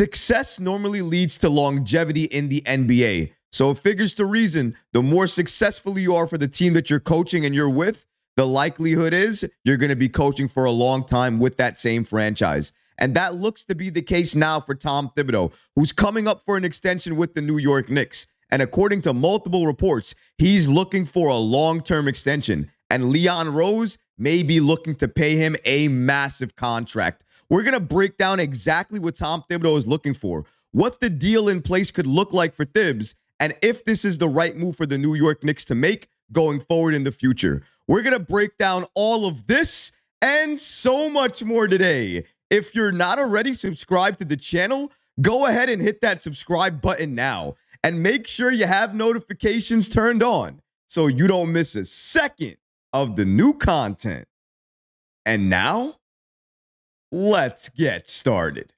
Success normally leads to longevity in the NBA. So it figures to reason, the more successful you are for the team that you're coaching and you're with, the likelihood is you're going to be coaching for a long time with that same franchise. And that looks to be the case now for Tom Thibodeau, who's coming up for an extension with the New York Knicks. And according to multiple reports, he's looking for a long-term extension. And Leon Rose may be looking to pay him a massive contract. We're going to break down exactly what Tom Thibodeau is looking for, what the deal in place could look like for Thibs, and if this is the right move for the New York Knicks to make going forward in the future. We're going to break down all of this and so much more today. If you're not already subscribed to the channel, go ahead and hit that subscribe button now. And make sure you have notifications turned on so you don't miss a second of the new content. And now, let's get started.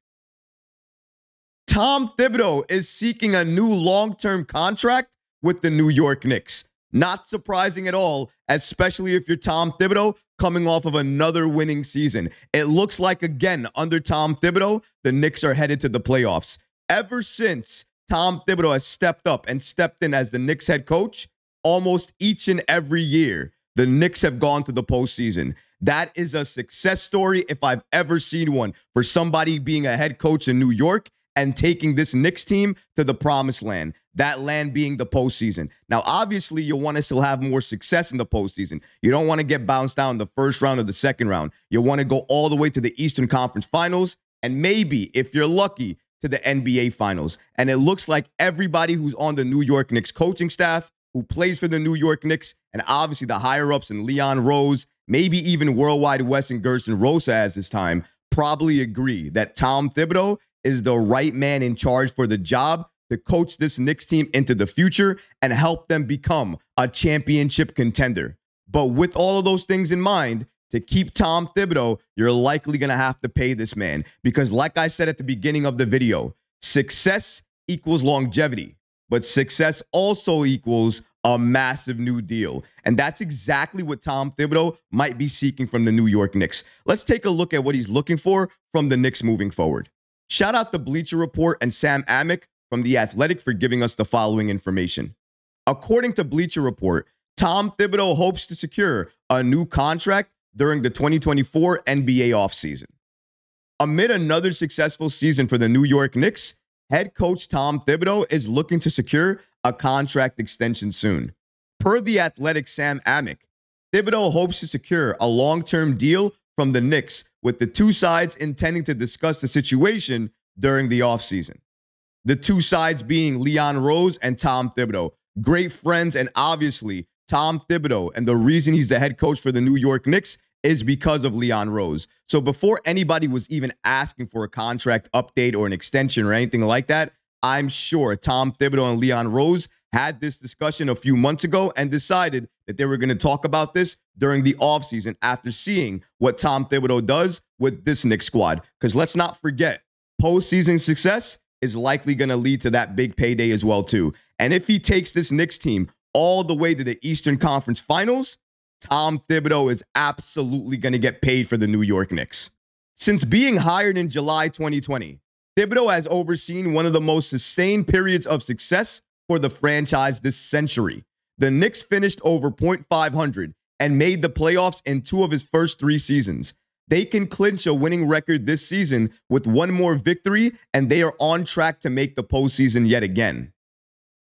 Tom Thibodeau is seeking a new long-term contract with the New York Knicks. Not surprising at all, especially if you're Tom Thibodeau coming off of another winning season. It looks like, again, under Tom Thibodeau, the Knicks are headed to the playoffs. Ever since Tom Thibodeau has stepped up and stepped in as the Knicks head coach, almost each and every year, the Knicks have gone to the postseason. That is a success story if I've ever seen one for somebody being a head coach in New York and taking this Knicks team to the promised land, that land being the postseason. Now, obviously, you want to still have more success in the postseason. You don't want to get bounced down in the first round or the second round. You want to go all the way to the Eastern Conference Finals and maybe, if you're lucky, to the NBA Finals. And it looks like everybody who's on the New York Knicks coaching staff, who plays for the New York Knicks, and obviously the higher-ups in Leon Rose, maybe even Worldwide Wes and Gerson Rosa as this time, probably agree that Tom Thibodeau is the right man in charge for the job to coach this Knicks team into the future and help them become a championship contender. But with all of those things in mind, to keep Tom Thibodeau, you're likely going to have to pay this man because, like I said at the beginning of the video, success equals longevity, but success also equals a massive new deal. And that's exactly what Tom Thibodeau might be seeking from the New York Knicks. Let's take a look at what he's looking for from the Knicks moving forward. Shout out to Bleacher Report and Sam Amick from The Athletic for giving us the following information. According to Bleacher Report, Tom Thibodeau hopes to secure a new contract during the 2024 NBA offseason. Amid another successful season for the New York Knicks, head coach Tom Thibodeau is looking to secure a contract extension soon. Per The Athletic Sam Amick, Thibodeau hopes to secure a long-term deal from the Knicks, with the two sides intending to discuss the situation during the offseason. The two sides being Leon Rose and Tom Thibodeau, great friends, and obviously Tom Thibodeau, and the reason he's the head coach for the New York Knicks is because of Leon Rose. So before anybody was even asking for a contract update or an extension or anything like that, I'm sure Tom Thibodeau and Leon Rose had this discussion a few months ago and decided that they were going to talk about this during the offseason after seeing what Tom Thibodeau does with this Knicks squad. Because let's not forget, postseason success is likely going to lead to that big payday as well, too. And if he takes this Knicks team all the way to the Eastern Conference Finals, Tom Thibodeau is absolutely going to get paid for the New York Knicks. Since being hired in July 2020, Thibodeau has overseen one of the most sustained periods of success for the franchise this century. The Knicks finished over .500 and made the playoffs in 2 of his first 3 seasons. They can clinch a winning record this season with one more victory, and they are on track to make the postseason yet again.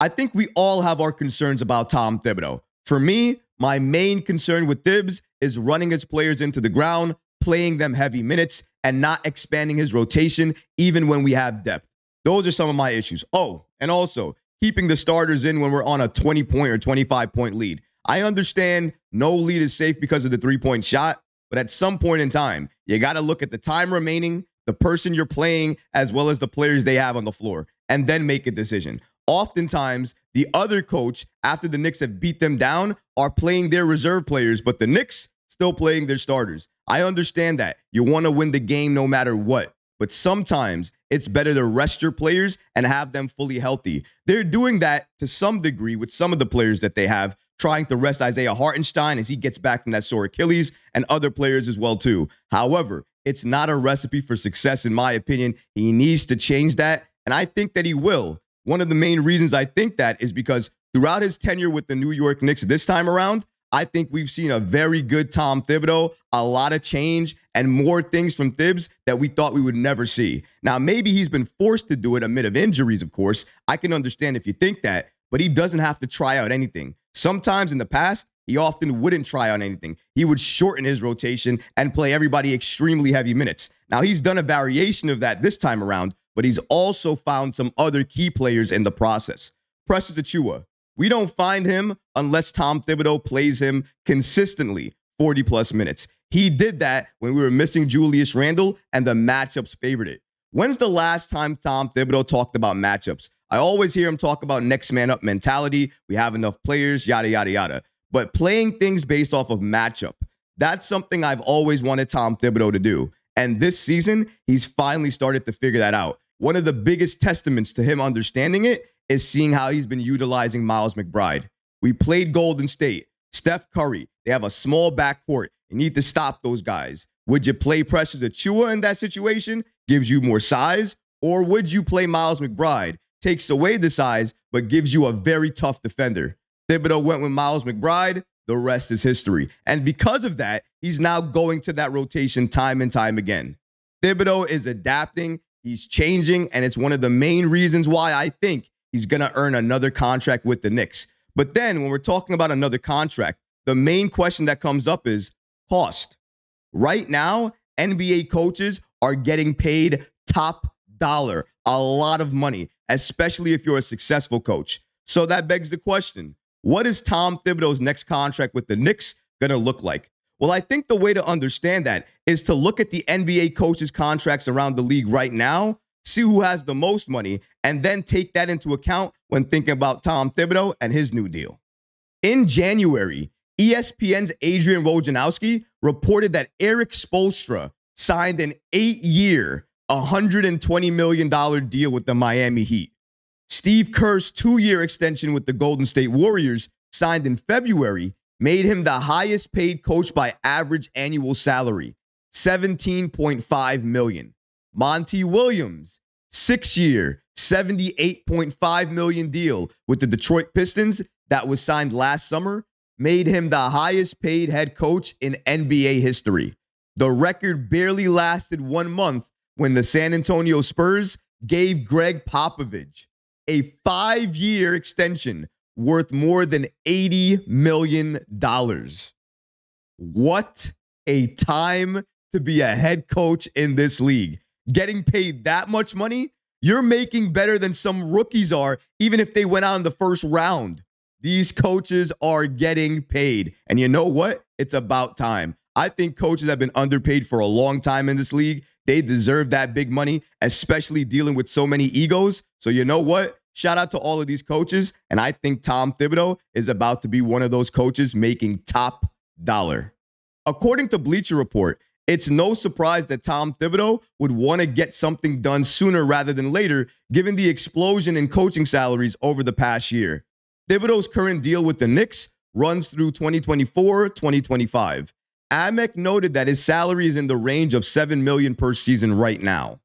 I think we all have our concerns about Tom Thibodeau. For me, my main concern with Thibs is running his players into the ground, playing them heavy minutes, and not expanding his rotation even when we have depth. Those are some of my issues. Oh, and also keeping the starters in when we're on a 20-point or 25-point lead. I understand no lead is safe because of the 3-point shot, but at some point in time, you got to look at the time remaining, the person you're playing, as well as the players they have on the floor, and then make a decision. Oftentimes, the other coach, after the Knicks have beat them down, are playing their reserve players, but the Knicks still playing their starters. I understand that. You want to win the game no matter what. But sometimes it's better to rest your players and have them fully healthy. They're doing that to some degree with some of the players that they have, trying to rest Isaiah Hartenstein as he gets back from that sore Achilles, and other players as well too. However, It's not a recipe for success, in my opinion. He needs to change that, and I think that he will. One of the main reasons I think that is because throughout his tenure with the New York Knicks this time around, I think we've seen a very good Tom Thibodeau, a lot of change, and more things from Thibs that we thought we would never see. Now, maybe he's been forced to do it amid of injuries, of course. I can understand if you think that, but he doesn't have to try out anything. Sometimes in the past, he often wouldn't try out anything. He would shorten his rotation and play everybody extremely heavy minutes. Now, he's done a variation of that this time around, but he's also found some other key players in the process. Precious Achiuwa. We don't find him unless Tom Thibodeau plays him consistently 40-plus minutes. He did that when we were missing Julius Randle and the matchups favored it. When's the last time Tom Thibodeau talked about matchups? I always hear him talk about next man up mentality. We have enough players, yada, yada, yada. But playing things based off of matchup, that's something I've always wanted Tom Thibodeau to do. And this season, he's finally started to figure that out. One of the biggest testaments to him understanding it is seeing how he's been utilizing Miles McBride. We played Golden State. Steph Curry, they have a small backcourt. You need to stop those guys. Would you play Precious Achiuwa in that situation? Gives you more size. Or would you play Miles McBride? Takes away the size, but gives you a very tough defender. Thibodeau went with Miles McBride. The rest is history. And because of that, he's now going to that rotation time and time again. Thibodeau is adapting. He's changing. And it's one of the main reasons why I think he's going to earn another contract with the Knicks. But then when we're talking about another contract, the main question that comes up is cost. Right now, NBA coaches are getting paid top dollar, a lot of money, especially if you're a successful coach. So that begs the question, what is Tom Thibodeau's next contract with the Knicks going to look like? Well, I think the way to understand that is to look at the NBA coaches' contracts around the league right now, see who has the most money, and then take that into account when thinking about Tom Thibodeau and his new deal. In January, ESPN's Adrian Wojnarowski reported that Erik Spoelstra signed an 8-year, $120 million deal with the Miami Heat. Steve Kerr's 2-year extension with the Golden State Warriors, signed in February, made him the highest paid coach by average annual salary, $17.5 million. Monty Williams, 6-year, $78.5 million deal with the Detroit Pistons that was signed last summer, made him the highest paid head coach in NBA history. The record barely lasted 1 month when the San Antonio Spurs gave Greg Popovich a 5-year extension worth more than $80 million. What a time to be a head coach in this league. Getting paid that much money, you're making better than some rookies are, even if they went out in the first round. These coaches are getting paid. And you know what? It's about time. I think coaches have been underpaid for a long time in this league. They deserve that big money, especially dealing with so many egos. So you know what? Shout out to all of these coaches. And I think Tom Thibodeau is about to be one of those coaches making top dollar. According to Bleacher Report, it's no surprise that Tom Thibodeau would want to get something done sooner rather than later, given the explosion in coaching salaries over the past year. Thibodeau's current deal with the Knicks runs through 2024-2025. Amek noted that his salary is in the range of $7 million per season right now.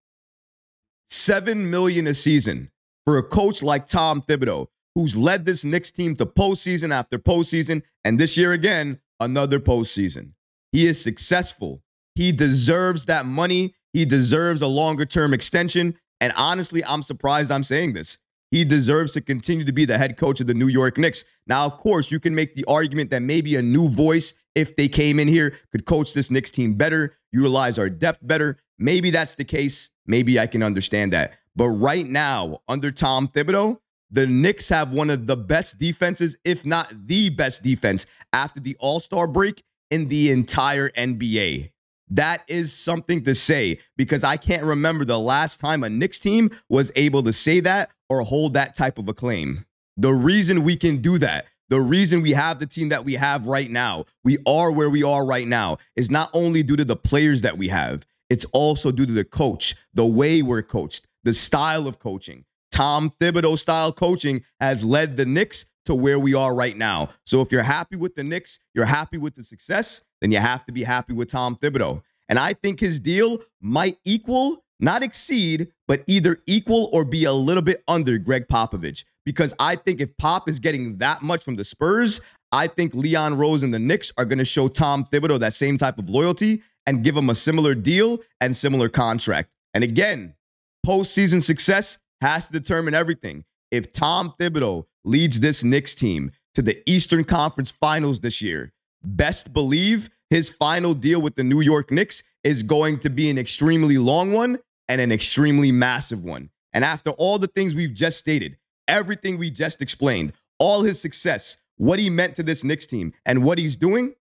$7 million a season for a coach like Tom Thibodeau, who's led this Knicks team to postseason after postseason, and this year again, another postseason. He is successful. He deserves that money. He deserves a longer-term extension. And honestly, I'm surprised I'm saying this. He deserves to continue to be the head coach of the New York Knicks. Now, of course, you can make the argument that maybe a new voice, if they came in here, could coach this Knicks team better, utilize our depth better. Maybe that's the case. Maybe I can understand that. But right now, under Tom Thibodeau, the Knicks have one of the best defenses, if not the best defense, after the All-Star break in the entire NBA. That is something to say, because I can't remember the last time a Knicks team was able to say that or hold that type of a claim. The reason we can do that, the reason we have the team that we have right now, we are where we are right now, is not only due to the players that we have, it's also due to the coach, the way we're coached, the style of coaching. Tom Thibodeau style coaching has led the Knicks to where we are right now. So if you're happy with the Knicks, you're happy with the success, then you have to be happy with Tom Thibodeau. And I think his deal might equal, not exceed, but either equal or be a little bit under Greg Popovich. Because I think if Pop is getting that much from the Spurs, I think Leon Rose and the Knicks are going to show Tom Thibodeau that same type of loyalty and give him a similar deal and similar contract. And again, postseason success has to determine everything. If Tom Thibodeau leads this Knicks team to the Eastern Conference Finals this year, best believe his final deal with the New York Knicks is going to be an extremely long one and an extremely massive one. And after all the things we've just stated, everything we just explained, all his success, what he meant to this Knicks team, and what he's doing,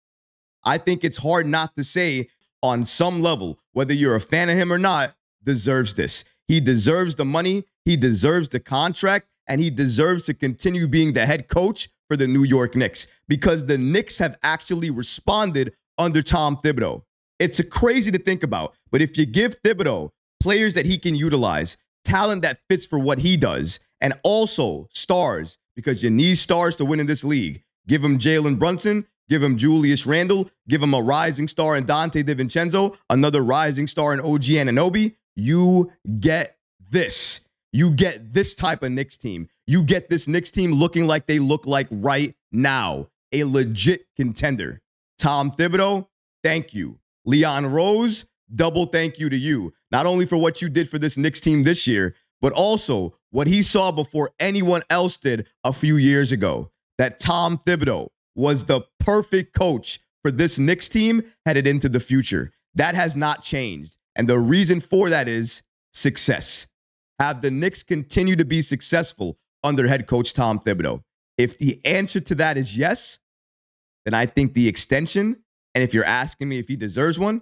I think it's hard not to say on some level, whether you're a fan of him or not, deserves this. He deserves the money, he deserves the contract, and he deserves to continue being the head coach for the New York Knicks because the Knicks have actually responded under Tom Thibodeau. It's crazy to think about, but if you give Thibodeau players that he can utilize, talent that fits for what he does, and also stars, because you need stars to win in this league. Give him Jalen Brunson, give him Julius Randle, give him a rising star in Dante DiVincenzo, another rising star in OG Anunoby. You get this. You get this type of Knicks team. You get this Knicks team looking like they look like right now. A legit contender. Tom Thibodeau, thank you. Leon Rose, double thank you to you. Not only for what you did for this Knicks team this year, but also what he saw before anyone else did a few years ago. That Tom Thibodeau was the perfect coach for this Knicks team headed into the future. That has not changed. And the reason for that is success. Have the Knicks continue to be successful under head coach Tom Thibodeau? If the answer to that is yes, then I think the extension, and if you're asking me if he deserves one,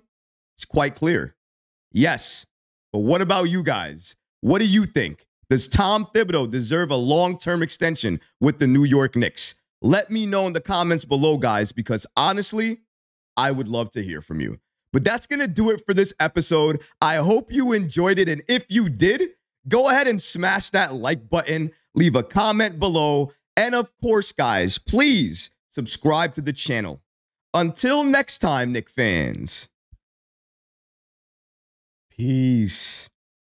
it's quite clear. Yes. But what about you guys? What do you think? Does Tom Thibodeau deserve a long-term extension with the New York Knicks? Let me know in the comments below, guys, because honestly, I would love to hear from you. But that's going to do it for this episode. I hope you enjoyed it. And if you did, go ahead and smash that like button, leave a comment below. And of course, guys, please subscribe to the channel. Until next time, Knick fans. Peace.